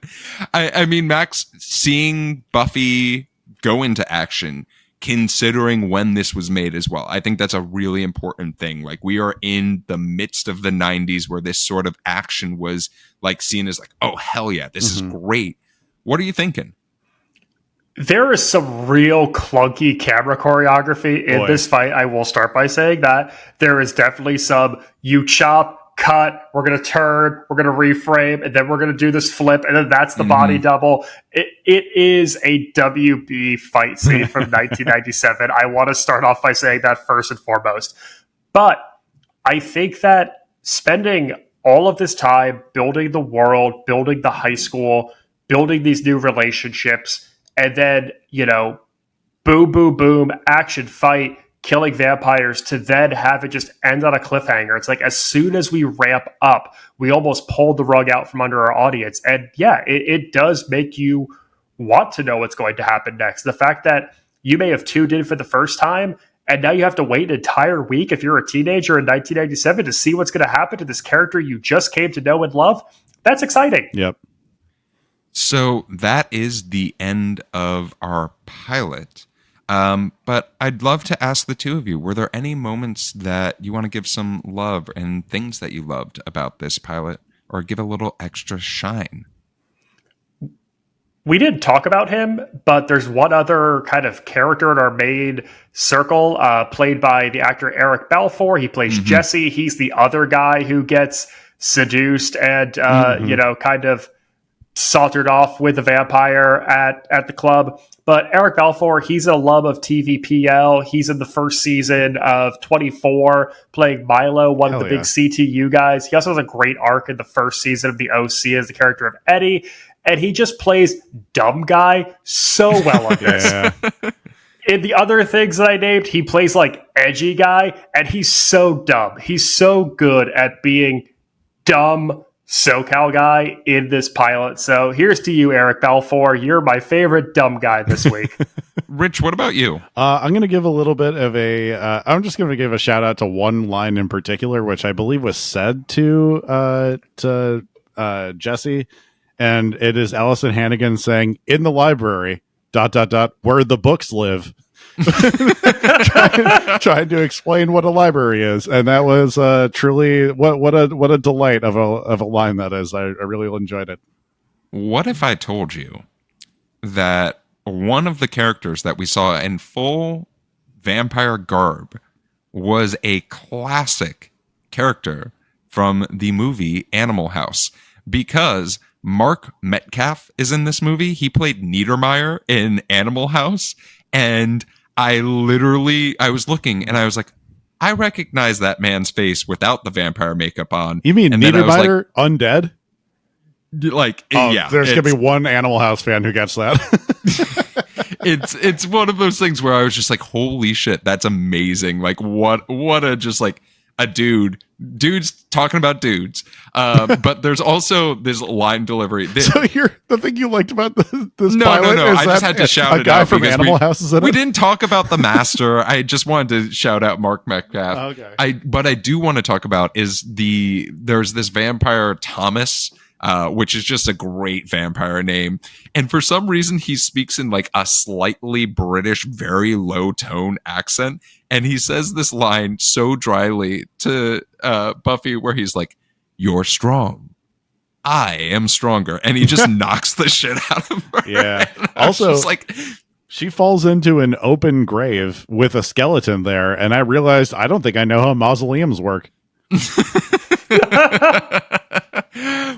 I mean, Max, seeing Buffy go into action, considering when this was made as well, I think that's a really important thing. Like, we are in the midst of the 90s where this sort of action was like seen as like, oh, hell yeah, this is great. What are you thinking? There is some real clunky camera choreography in this fight. I will start by saying that there is definitely some, you chop, cut, we're going to turn, we're going to reframe, and then we're going to do this flip, and then that's the body double. It is a WB fight scene from 1997. I want to start off by saying that first and foremost. But I think that spending all of this time building the world, building the high school, building these new relationships, and then, boom, boom, boom, action, fight, killing vampires, to then have it just end on a cliffhanger. It's like, as soon as we ramp up, we almost pulled the rug out from under our audience. And yeah, it does make you want to know what's going to happen next. The fact that you may have tuned in for the first time, and now you have to wait an entire week if you're a teenager in 1997 to see what's going to happen to this character you just came to know and love, that's exciting. Yep. So that is the end of our pilot. But I'd love to ask the two of you, were there any moments that you want to give some love and things that you loved about this pilot, or give a little extra shine? We didn't talk about him, but there's one other kind of character in our main circle, played by the actor Eric Balfour. He plays Jesse. He's the other guy who gets seduced and, kind of sauntered off with a vampire at the club. But Eric Balfour, he's a love of TVPL. He's in the first season of 24, playing Milo, one of the big CTU guys. He also has a great arc in the first season of the OC as the character of Eddie. And he just plays dumb guy so well on this. In the other things that I named, he plays like edgy guy, and he's so dumb. He's so good at being dumb, SoCal guy in this pilot. So here's to you, Eric Balfour. You're my favorite dumb guy this week. Rich, what about you? I'm going to give a little bit of I'm just going to give a shout out to one line in particular, which I believe was said to Jesse, and it is Alyson Hannigan saying, "In the library, ... where the books live." trying to explain what a library is, and that was truly what a delight of a line that is. I really enjoyed it. What if I told you that one of the characters that we saw in full vampire garb was a classic character from the movie Animal House? Because Mark Metcalf is in this movie. He played Niedermeyer in Animal House, and I was looking and I was like, I recognize that man's face without the vampire makeup on. You mean and Niedermeyer undead? Like, yeah, there's gonna be one Animal House fan who gets that. It's one of those things where I was just like, holy shit, that's amazing. Like, what a just like a dudes talking about dudes. But there's also this line delivery. So the thing you liked about this pilot no. is I just had to shout it out. A guy from Animal House is in it? We didn't talk about the master. I just wanted to shout out Mark Metcalf. Okay. But I do want to talk about there's this vampire Thomas, which is just a great vampire name. And for some reason, he speaks in like a slightly British, very low tone accent. And he says this line so dryly to Buffy where he's like, "You're strong. I am stronger." And he just knocks the shit out of her. Yeah. Also, like, she falls into an open grave with a skeleton there. And I realized I don't think I know how mausoleums work.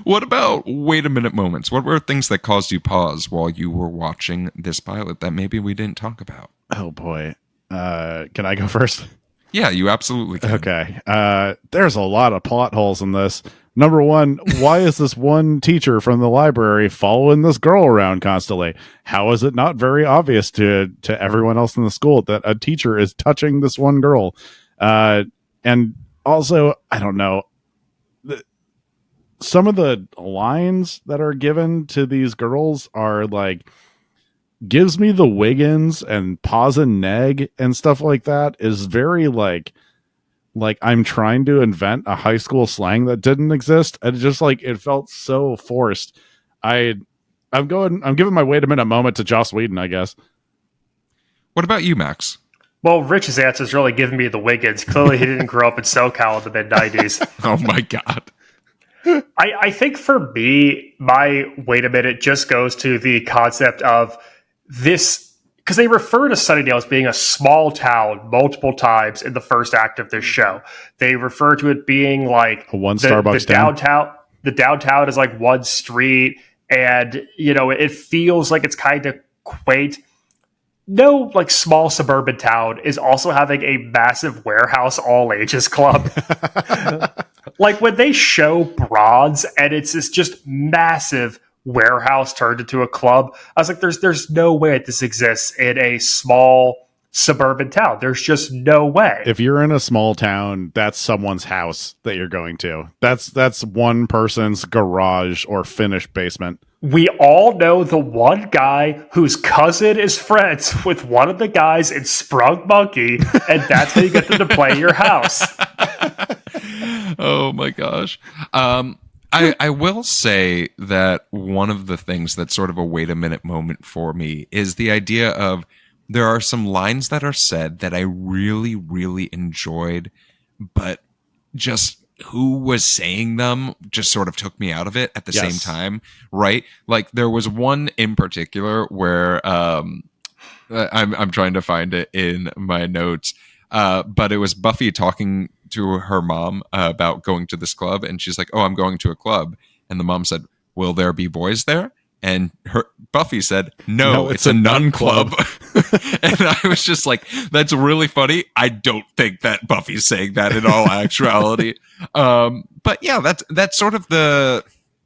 What about wait a minute moments? What were things that caused you pause while you were watching this pilot that maybe we didn't talk about? Oh boy. Can I go first? Yeah, you absolutely can. Okay. There's a lot of plot holes in this. Number one, why is this one teacher from the library following this girl around constantly? How is it not very obvious to everyone else in the school that a teacher is touching this one girl? And also, I don't know. Some of the lines that are given to these girls are like, gives me the Wiggins and pause and neg and stuff like that is very like I'm trying to invent a high school slang that didn't exist. And just like, it felt so forced. I'm giving my wait a minute moment to Joss Whedon, I guess. What about you, Max? Well, Rich's answer is really giving me the Wiggins. Clearly, he didn't grow up in SoCal in the mid-90s. Oh, my God. I think for me, my wait a minute just goes to the concept of this, because they refer to Sunnydale as being a small town multiple times in the first act of this show. They refer to it being like a one Starbucks downtown. The downtown is like one street, and it feels like it's kind of quaint. No, like small suburban town is also having a massive warehouse all ages club. Like when they show bronze and it's this just massive warehouse turned into a club, I was like, there's no way this exists in a small suburban town. There's just no way. If you're in a small town, that's someone's house that you're going to. That's one person's garage or finished basement. We all know the one guy whose cousin is friends with one of the guys in Sprung Monkey, and that's how you get them to play your house. Oh my gosh. I will say that one of the things that's sort of a wait a minute moment for me is the idea of there are some lines that are said that I really, really enjoyed, but just who was saying them just sort of took me out of it at the same time, right? Like there was one in particular where I'm trying to find it in my notes, but it was Buffy talking to her mom about going to this club, and she's like, "Oh, I'm going to a club," and the mom said, "Will there be boys there?" And Buffy said, no, it's a nun club. And I was just like, that's really funny. I don't think that Buffy's saying that in all actuality. But yeah, that's sort of the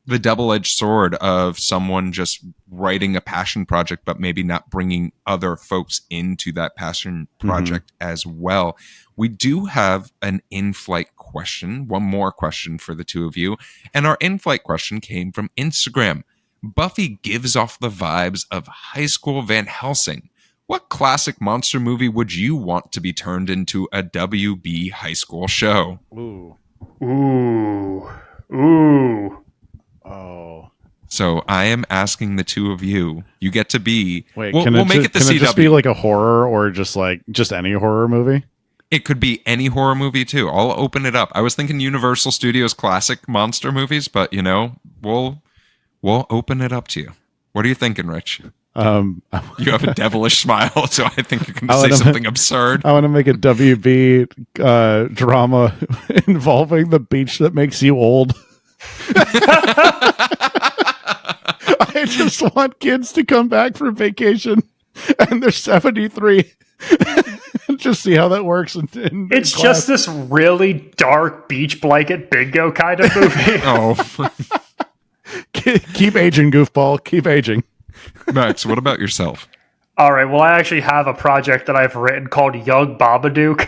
the double-edged sword of someone just writing a passion project, but maybe not bringing other folks into that passion project as well. We do have an in-flight question, one more question for the two of you. And our in-flight question came from Instagram. Buffy gives off the vibes of High School Van Helsing. What classic monster movie would you want to be turned into a WB high school show? Ooh. Ooh. Ooh. Oh. So I am asking the two of you. You get to be. Wait, we'll make it the CW. Can it just be like a horror or just any horror movie? It could be any horror movie too. I'll open it up. I was thinking Universal Studios classic monster movies, but we'll open it up to you. What are you thinking, Rich? You have a devilish smile, so I think you're going to say something absurd. I want to make a WB drama involving the beach that makes you old. I just want kids to come back from vacation and they're 73. Just see how that works. It's just this really dark beach blanket bingo kind of movie. Oh. Keep aging, goofball. Keep aging. Max, what about yourself? All right. Well, I actually have a project that I've written called Young Babadook.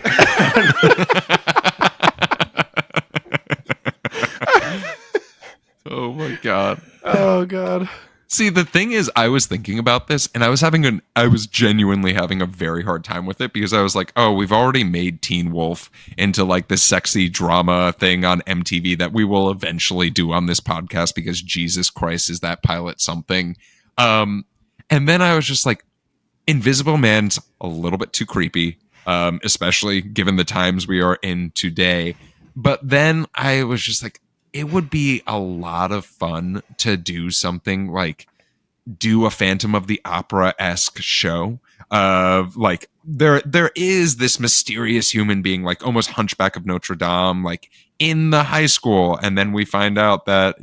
Oh my god. Oh god. See, the thing is, I was thinking about this and I was genuinely having a very hard time with it because I was like, oh, we've already made Teen Wolf into like this sexy drama thing on MTV that we will eventually do on this podcast because Jesus Christ, is that pilot something? And then I was just like, Invisible Man's a little bit too creepy, especially given the times we are in today. But then I was just like, it would be a lot of fun to do something like do a Phantom of the Opera-esque show of like there is this mysterious human being like almost Hunchback of Notre Dame like in the high school, and then we find out that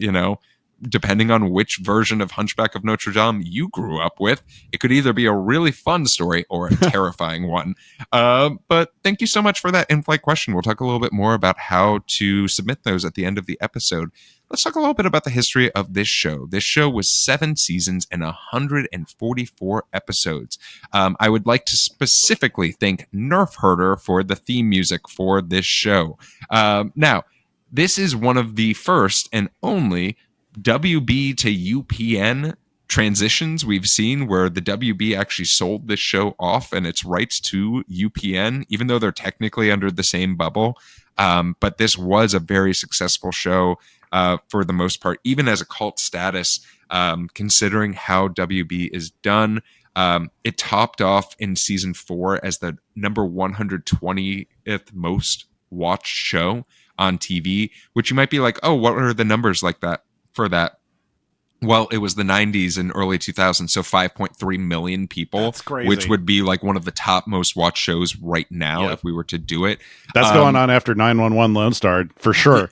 depending on which version of Hunchback of Notre Dame you grew up with, it could either be a really fun story or a terrifying one. But thank you so much for that in-flight question. We'll talk a little bit more about how to submit those at the end of the episode. Let's talk a little bit about the history of this show. This show was 7 seasons and 144 episodes. I would like to specifically thank Nerf Herder for the theme music for this show. Now, this is one of the first and only WB to UPN transitions we've seen where the WB actually sold this show off and its rights to UPN, even though they're technically under the same bubble. But this was a very successful show for the most part, even as a cult status, considering how WB is done. It topped off in season 4 as the number 120th most watched show on TV, which you might be like, oh, what are the numbers like that for that? Well, it was the 90s and early 2000s, so 5.3 million people. That's crazy. Which would be like one of the top most watched shows right now if we were to do it. That's going on after 911 Lone Star, for sure.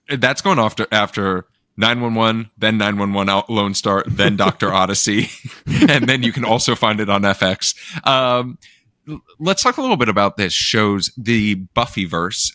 That's going after 911, then 911 Lone Star, then Dr. Odyssey, and then you can also find it on FX. Let's talk a little bit about this show's the Buffyverse,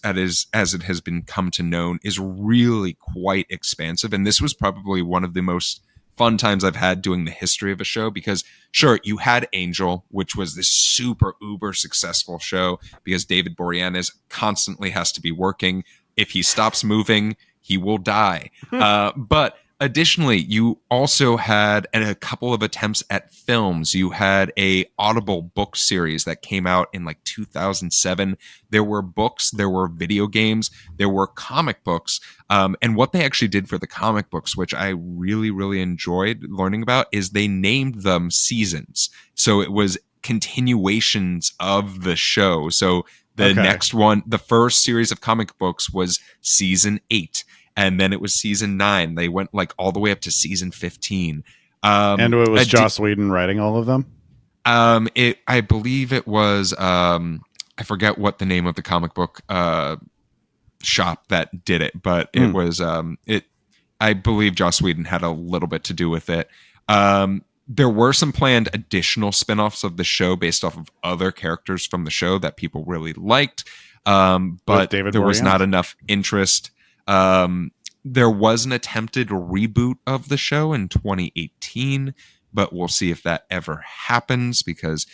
as it has been come to known, is really quite expansive, and this was probably one of the most fun times I've had doing the history of a show because, sure, you had Angel, which was this super uber successful show because David Boreanaz constantly has to be working. If he stops moving, he will die. But additionally, you also had a couple of attempts at films. You had a Audible book series that came out in like 2007. There were books, there were video games, there were comic books. And what they actually did for the comic books, which I really, really enjoyed learning about, is they named them seasons. So it was continuations of the show. So the next one, the first series of comic books was season 8. And then it was season 9. They went like all the way up to season 15. And it was Joss Whedon writing all of them? I believe it was, I forget what the name of the comic book shop that did it, but it was, I believe Joss Whedon had a little bit to do with it. There were some planned additional spinoffs of the show based off of other characters from the show that people really liked. But there was not enough interest. There was an attempted reboot of the show in 2018, but we'll see if that ever happens because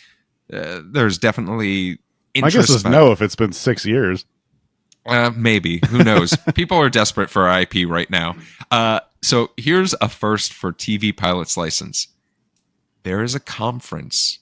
there's definitely My interest. guess is no if it's been 6 years. Maybe. Who knows? People are desperate for IP right now. So here's a first for TV Pilot's License. There is a conference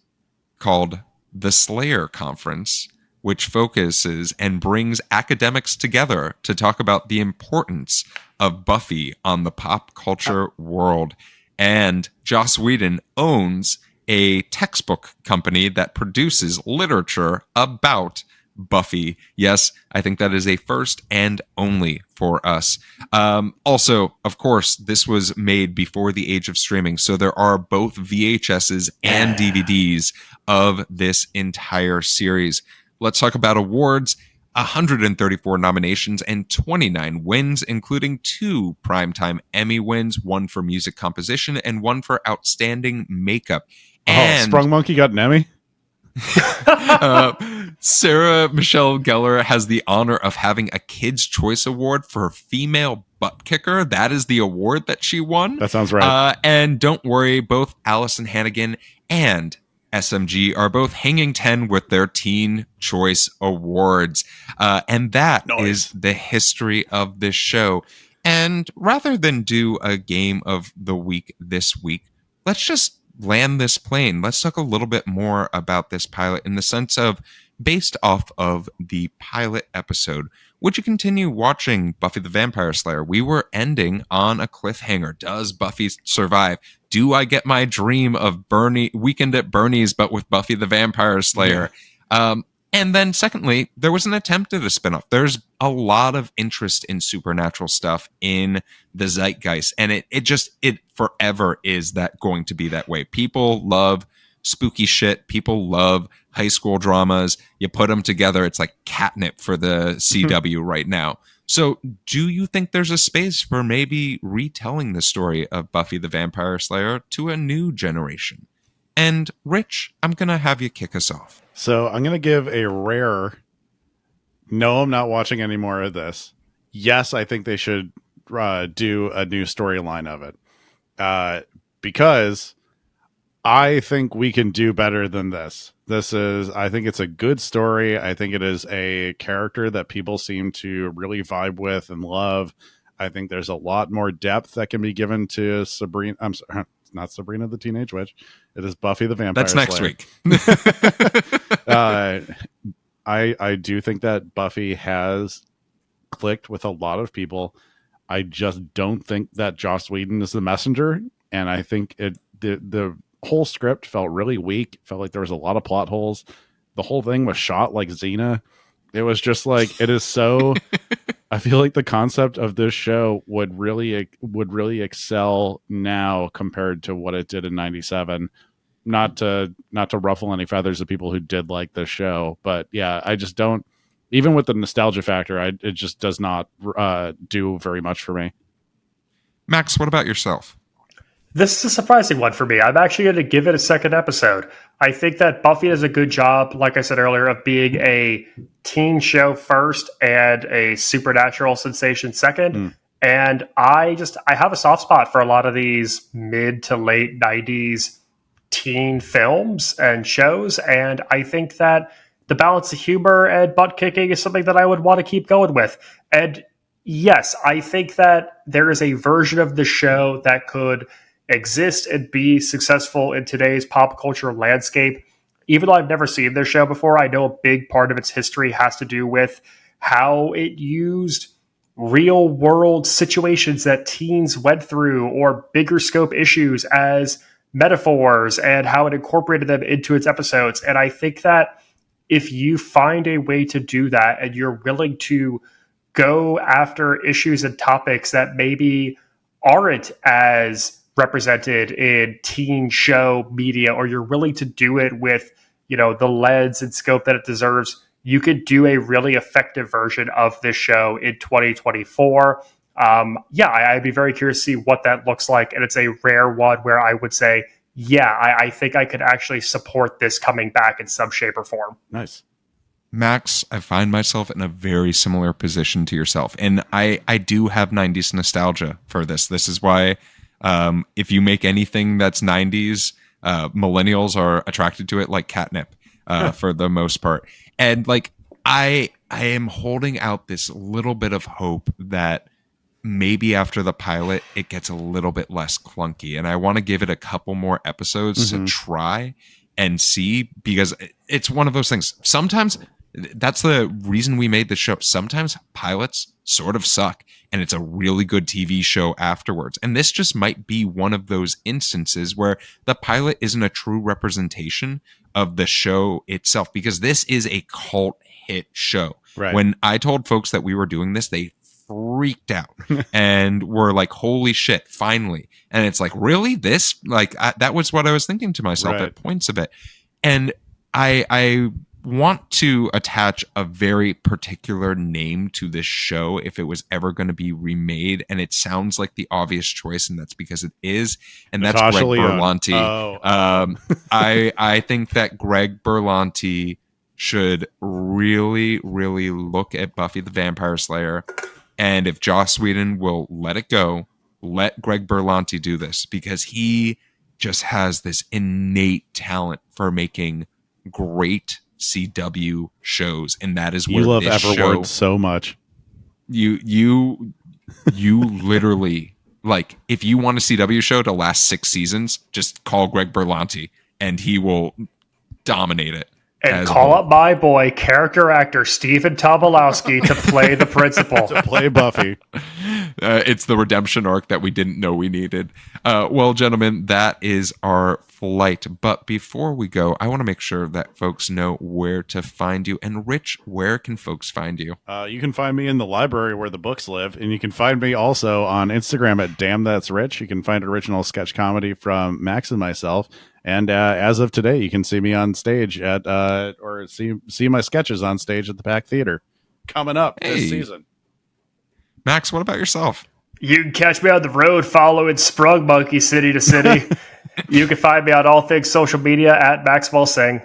called the Slayer Conference, which focuses and brings academics together to talk about the importance of Buffy on the pop culture world. And Joss Whedon owns a textbook company that produces literature about Buffy. Yes, I think that is a first and only for us. Also, of course, this was made before the age of streaming, so there are both VHSs and DVDs of this entire series. Let's talk about awards. 134 nominations and 29 wins, including 2 Primetime Emmy wins, 1 for music composition and 1 for outstanding makeup. And Sprung Monkey got an Emmy? Sarah Michelle Gellar has the honor of having a Kids' Choice Award for female butt kicker. That is the award that she won. That sounds right. And don't worry, both Alyson Hannigan and SMG are both hanging 10 with their Teen Choice Awards. And that is the history of this show. And rather than do a game of the week this week, let's just land this plane. Let's talk a little bit more about this pilot in the sense of, based off of the pilot episode, would you continue watching Buffy the Vampire Slayer? We were ending on a cliffhanger. Does Buffy survive? Do I get my dream of Weekend at Bernie's, but with Buffy the Vampire Slayer? Yeah. And then secondly, there was an attempt at a spinoff. There's a lot of interest in supernatural stuff in the zeitgeist. And it forever is that going to be that way. People love spooky shit. People love high school dramas. You put them together, it's like catnip for the CW right now. So do you think there's a space for maybe retelling the story of Buffy the Vampire Slayer to a new generation? And Rich, I'm going to have you kick us off. So I'm going to give a rare, no, I'm not watching any more of this. Yes, I think they should do a new storyline of it. Because I think we can do better than this. I think it's a good story. I think it is a character that people seem to really vibe with and love. I think there's a lot more depth that can be given to Sabrina. I'm sorry, not Sabrina the Teenage Witch. It is Buffy the Vampire Slayer. That's next week. I do think that Buffy has clicked with a lot of people. I just don't think that Joss Whedon is the messenger. And I think the whole script felt really weak. Felt like there was a lot of plot holes. The whole thing was shot like Xena. It was just like, it is so... I feel like the concept of this show would really excel now compared to what it did in '97. Not to ruffle any feathers of people who did like this show, but yeah, I just don't. Even with the nostalgia factor, it just does not do very much for me. Max, what about yourself? This is a surprising one for me. I'm actually going to give it a second episode. I think that Buffy does a good job, like I said earlier, of being a teen show first and a supernatural sensation second. And I have a soft spot for a lot of these mid to late 90s teen films and shows. And I think that the balance of humor and butt kicking is something that I would want to keep going with. And yes, I think that there is a version of the show that could exist and be successful in today's pop culture landscape. Even though I've never seen this show before, I know a big part of its history has to do with how it used real world situations that teens went through or bigger scope issues as metaphors and how it incorporated them into its episodes. And I think that if you find a way to do that and you're willing to go after issues and topics that maybe aren't as represented in teen show media, or you're willing to do it with, the lens and scope that it deserves, you could do a really effective version of this show in 2024. I'd be very curious to see what that looks like. And it's a rare one where I would say, I think I could actually support this coming back in some shape or form. Nice. Max, I find myself in a very similar position to yourself. And I do have 90s nostalgia for this. This is why if you make anything that's 90s, millennials are attracted to it like catnip for the most part. And like I am holding out this little bit of hope that maybe after the pilot, it gets a little bit less clunky. And I want to give it a couple more episodes to try and see, because it's one of those things. Sometimes that's the reason we made the show. Sometimes pilots sort of suck and it's a really good TV show afterwards. And this just might be one of those instances where the pilot isn't a true representation of the show itself, because this is a cult hit show. Right. When I told folks that we were doing this, they freaked out and were like, holy shit, finally. And it's like, really? This? Like, that was what I was thinking to myself at points of it. And I want to attach a very particular name to this show if it was ever going to be remade. And it sounds like the obvious choice, and that's because it is. And that's Natasha Greg Lyonne. Berlanti. I think that Greg Berlanti should really, really look at Buffy the Vampire Slayer. And if Joss Whedon will let it go, let Greg Berlanti do this, because he just has this innate talent for making great CW shows. And that is where you love this Everward show, so much. You literally, like, if you want a CW show to last 6 seasons, just call Greg Berlanti and he will dominate it. And call up my boy, character actor Stephen Tobolowsky, to play the principal. To play Buffy. It's the redemption arc that we didn't know we needed. Well, gentlemen, that is our flight. But before we go, I want to make sure that folks know where to find you. And Rich, where can folks find you? You can find me in the library where the books live. And you can find me also on Instagram at Damn That's Rich. You can find original sketch comedy from Max and myself. And as of today, you can see me on stage at or see my sketches on stage at the Pack Theater coming up this season. Max, what about yourself? You can catch me on the road following Sprung Monkey city to city. You can find me on all things social media at Maxwell Singh.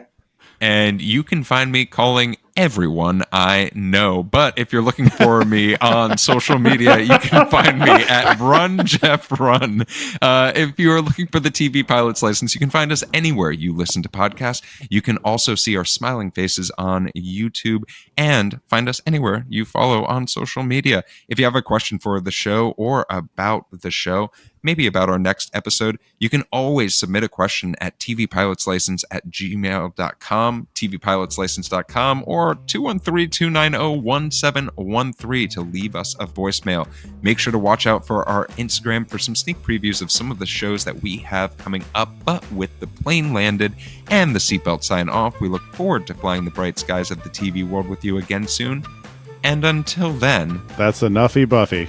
And you can find me calling everyone I know. But if you're looking for me on social media, you can find me at Run Jeff Run. If you're looking for the TV Pilot's License, you can find us anywhere you listen to podcasts. You can also see our smiling faces on YouTube and find us anywhere you follow on social media. If you have a question for the show or about the show, maybe about our next episode, you can always submit a question at tvpilotslicense@gmail.com, tvpilotslicense.com, or 213-290-1713 to leave us a voicemail. Make sure to watch out for our Instagram for some sneak previews of some of the shows that we have coming up. But with the plane landed and the seatbelt sign off, we look forward to flying the bright skies of the TV world with you again soon. And until then... That's enoughy, Buffy.